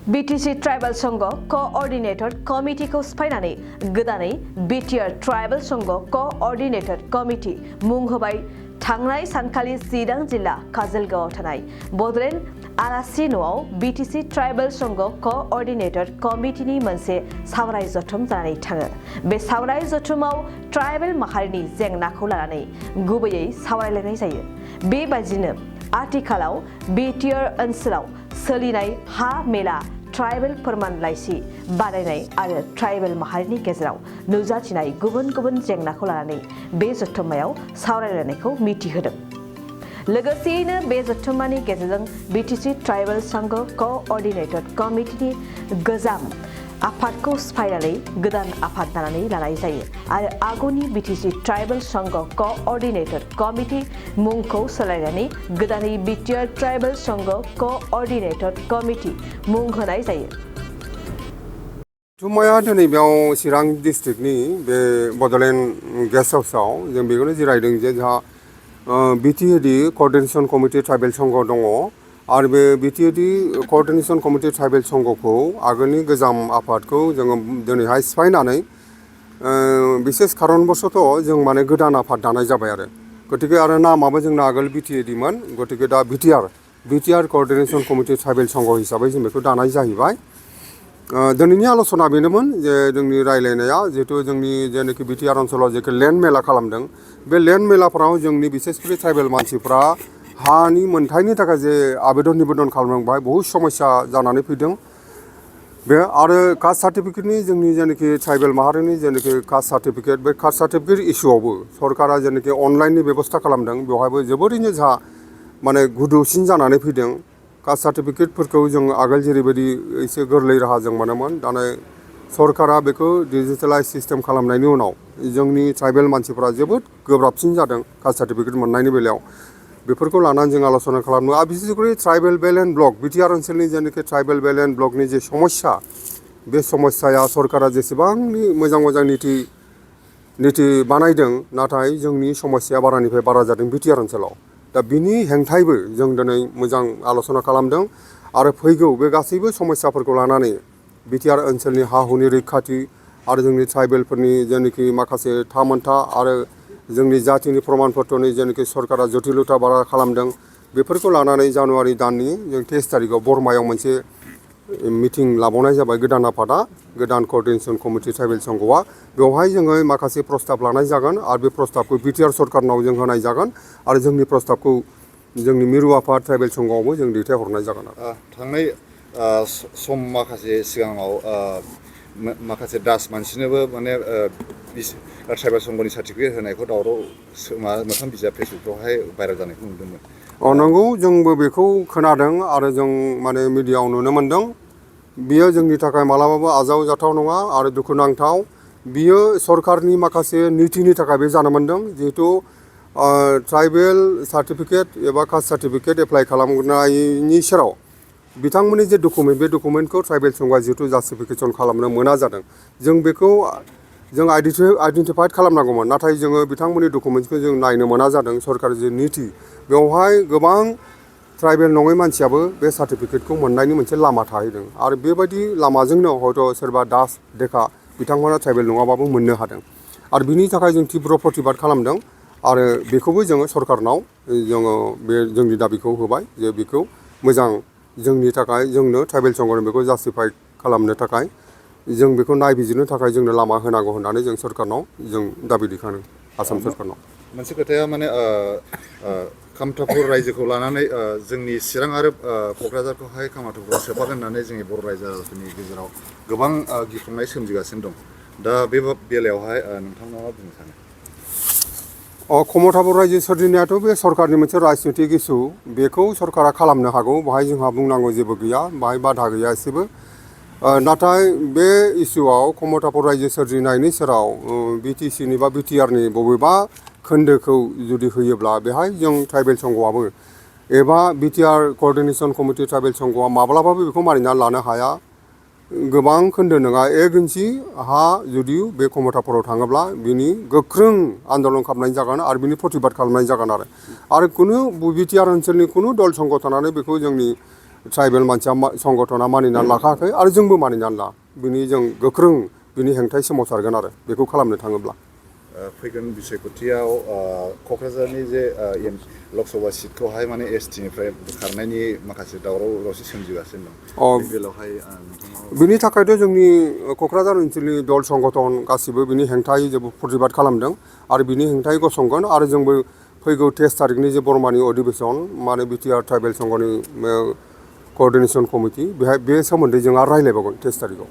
BTC Tribal Sangha Co-Ordinator Committee ko spainani godanai BTR Tribal Sangha Co-Ordinator Committee munghobai Thangnai Sankali Sidang Jilla Kajalgaon thanai Bodren Alasi noaw BTC Tribal Sangha Co-Ordinator Committee ni मोनसे सावराय जथुम जानानै थाङो बे सावराय जथुमाव tribal माहारिनि जेंनाखौ लानानै गुबैयै सावरायलायनाय जायो बेबादिनो आथिखालाव BTR ओनसोलाव सोलिनाय हा मेला ट्राइबेल फोरमानलाइसि बानायनाय आरो ट्राइबेल माहारिनि गेजेराव नुजाथिनाय गुबुन गुबुन जेंनाखौ लानानै बे जथुम्मायाव सावरायलायनायखौ मिथिहोदों लोगोसेयैनो बे जथुम्मानि गेजेरजों BTC ट्राइबल संघ Co-Ordinator कमिटिनि गोजाम आफादखौ सिफायनानै गोदान आफाद दानानै लानाय जायो आरो आगुनि BTC ट्राइबल संघ Co-Ordinator कमिटि मुंखौ सोलायनानै गोदानै BTR ट्राइबल संघ Co-Ordinator कमिटि मुं होनाय जायो जथुम्माया दिनै बेयाव चिरां डिस्ट्रिक्टनि बे बड'लेण्ड गेस्ट हाउसआव जों बेखौनो जिरायदों जे जोंहा BTD Co-Ordination Committee ट्राइबेल संघ दङ आरो बे BTD Co-Ordination Committee ट्राइबेल संघखौ आगोलनि गोजाम आफादखौ जोङो दिनैहाय सिफायनानै बिसेस खारनबशत' जों माने गोदान आफाद दानाय जाबाय आरो गतिके आरो नामाबो जोंना आगोल BTD मोन गतिके दा BTR Co-Ordination Committee ट्राइबेल संघ हिसाबै जों बेखौ दानाय जाहैबाय दिनैनि आल'सना बेनोमोन जे जोंनि रायलायनाया जिहेतु जोंनि जेनाखि BTR ओनसोलाव जेखौ लेन्ड मेला खालामदों बे लेन्ड मेलाफोराव जोंनि बिसेसकरि ट्राइबेल मानसिफ्रा हानि मोनथायनि थाखाय जे आवेदन निवेदन खालामदों बेहाय बहुद समस्या जानानै फैदों बे आरो कास्ट सार्टिफिकेटनि जोंनि जेनाखि ट्राइबेल माहारिनि जेनाखि कास्ट सार्टिफिकेट बे कास्ट सार्टिफिकेट इस्युआवबो सरकारा जेनाखि अनलाइननि बेबस्था खालामदों बेवहायबो जोबोरैनो जोंहा माने गुदुसिन जानानै फैदों कास्ट सार्टिफिकेटफोरखौ जों आगोल जेरैबायदि एसे गोरलै राहाजों मोनोमोन दाना सरकारा बेखौ डिजिटेलाइज सिस्टेम खालामनायनि उनाव जोंनि ट्राइबेल मानसिफ्रा जोबोद गोब्राबसिन जादों कास्ट सार्टिफिकेट मोननायनि बेलायाव बेफोरखौ लानानै जों आलोचना खालामो आरो बिसेसकरि tribal belt and block BTR ओनसोलनि जेनाखि ट्राइबेल बेल्ट एन्ड ब्लकनि जे समस्या बे समस्याया सरकारा जेसेबांनि मोजां मोजां नीति बानायदों नाथाय जोंनि समस्याया बारानिफ्राय बारा जादों BTR ओनसोलाव दा बिनि हेंथायैबो जों दिनै मोजां आलोचना खालामदों आरो फैगौ बे गासैबो समस्याफोरखौ लानानै BTR ओनसोलनि हा हुनि रैखाथि आरो जोंनि ट्राइबेलफोरनि जेनाखि माखासे थामोनथा आरो जोंनि जातिनि प्रमाणपत्रनि जेनाखि सरकारा जटिलता बारा खालामदों बेफोरखौ लानानै जानुवारि दाननि जों 23 तारिखआव बरमायाव मोनसे मिटिं लाबावनाय जाबाय गोदान आफादा गोदान Co-Ordination Committee ट्राइबेल संघआ बेवहाय जोङो माखासे प्रस्ताब लानाय जागोन आरो बे प्रस्ताबखौ BTR सरकारनाव जों होनाय जागोन आरो जोंनि प्रस्ताबखौ जोंनि मिरु आफाद ट्राइबेल संघआवबो जों दैथायहरनाय जागोन थांनाय सम माखासे सिगाङाव माखासे दास मानसिनोबो माने ट्राइबेल संघनि सार्टिफिकेट होनायखौ दावराव मोखां बिजाब फेसबुकफ्रावहाय भाइरेल जानायखौ नुदोंमोन नंगौ जोंबो बेखौ खोनादों आरो जों माने मिडियाआव नुनो मोनदों बियो जोंनि थाखाय मालाबाबो आजावजाथाव नङा आरो दुखुनांथाव बियो सरकारनि माखासे नीतिनि थाखाय बे जानो मोनदों जिहेतु ट्राइबेल सार्टिफिकेट एबा कास्ट सार्टिफिकेट एप्लाइ खालामनायनि सेराव बिथांमोननि जे डकुमेन्ट बे डकुमेन्टखौ ट्राइबेल संघआ जिहेतु जास्टिफिकेसन खालामनो मोना जादों जों बेखौ जों आइडेन्टिफाइड खालामनांगौमोन नाथाय जोङो बिथांमोननि डकुमेन्टसखौ जों नायनो मोना जादों सरकारनि जे नीति बेवहाय गोबां ट्राइबेल नङै मानसियाबो बे सार्टिफिकेटखौ मोननायनि मोनसे लामा थाहैदों आरो बेबायदि लामाजोंनो हयथ' सोरबा दास देखा बिथांमोना ट्राइबेल नङाबाबो मोननो हादों आरो बिनि थाखाय जों तीव्र प्रतिबाद खालामदों आरो बेखौबो जोङो सरकारनाव जोङो बे जोंनि दाबिखौ होबाय जे बेखौ मोजां जोंनि थाखाय जोंनो ट्राइबेल संघनो बेखौ जास्टिफाइ खालामनो थाखाय जों बेखौ नायबिजिरनो थाखाय जोंनो लामा होनांगौ होननानै जों सरकारनाव जों दाबि दैखाङो आसाम सरकारनाव मोनसे खोथाया माने कामतापुर रायजोखौ लानानै जोंनि चिरां आरो क'क्राझारखौहाय कामतापुराव सोफागोन होननानै जोंनि बर' रायजोफोरनि गेजेराव गोबां गिख्रंनाय सोमजिगासिनो दं दा बे बेलायावहाय नोंथाङा मा बुंनो सानो कामतापुर रायजो सोरजिनायाथ' बे सरकारनि मोनसे राजनितिक इस्यु बेखौ सरकारा खालामनो हागौ बाहाय जोंहा बुंनांगौ जेबो गैया बाहाय बाधा गैया एसेबो नाथाय बे इस्युआव कामतापुर रायजो सोरजिनायनि सेराव BTCनि बा BTRनि बबेबा खोन्दोखौ जुदि होयोब्ला बेहाय जों ट्राइबेल संघआबो एबा BTR Co-Ordination Committee ट्राइबेल संघआ माब्लाबाबो बेखौ मानिना लानो हाया गोबां खोन्दो नङा 1 इन्सि हा जुदि बे कामतापुराव थाङोब्ला बिनि गोख्रों आन्दोलन खालामनाय जागोन आरो बिनि प्रतिबाद खालामनाय जागोन आरो कुनु BTR ओनसोलनि कुनु दल संघ थानानै बेखौ जोंनि ट्राइबेल मानसिया संगठना मानिनानै लाखायाखै आरो जोंबो मानिनानै ला बिनि जों गोख्रों बिनि हेंथायै सोमावसारगोन आरो बेखौ खालामनो थाङोब्ला फैगोन बिसायख'थियाव क'क्राझारनि जे लकसभा सिटखौहाय माने एसटिनिफ्राय बोखारनायनि माखासे दावराव दावसि सोमजिगासिनो दं बे बेलायावहाय बिनि थाखायथ' जोंनि क'क्राझार ओनसोलनि दल संगठन गासिबो बिनि हेंथायै जोबोद प्रतिबाद खालामदों आरो बिनि हेंथायै गसंगोन आरो जोंबो फैगौ 23 तारिखनि जे बरमानि अधिवेशन माने BTR ट्राइबेल संघनि क'अर्डिनेशन कमिटि बेहाय बे सोमोन्दै जों आरो रायज्लायबावगोन 23 तारिखआव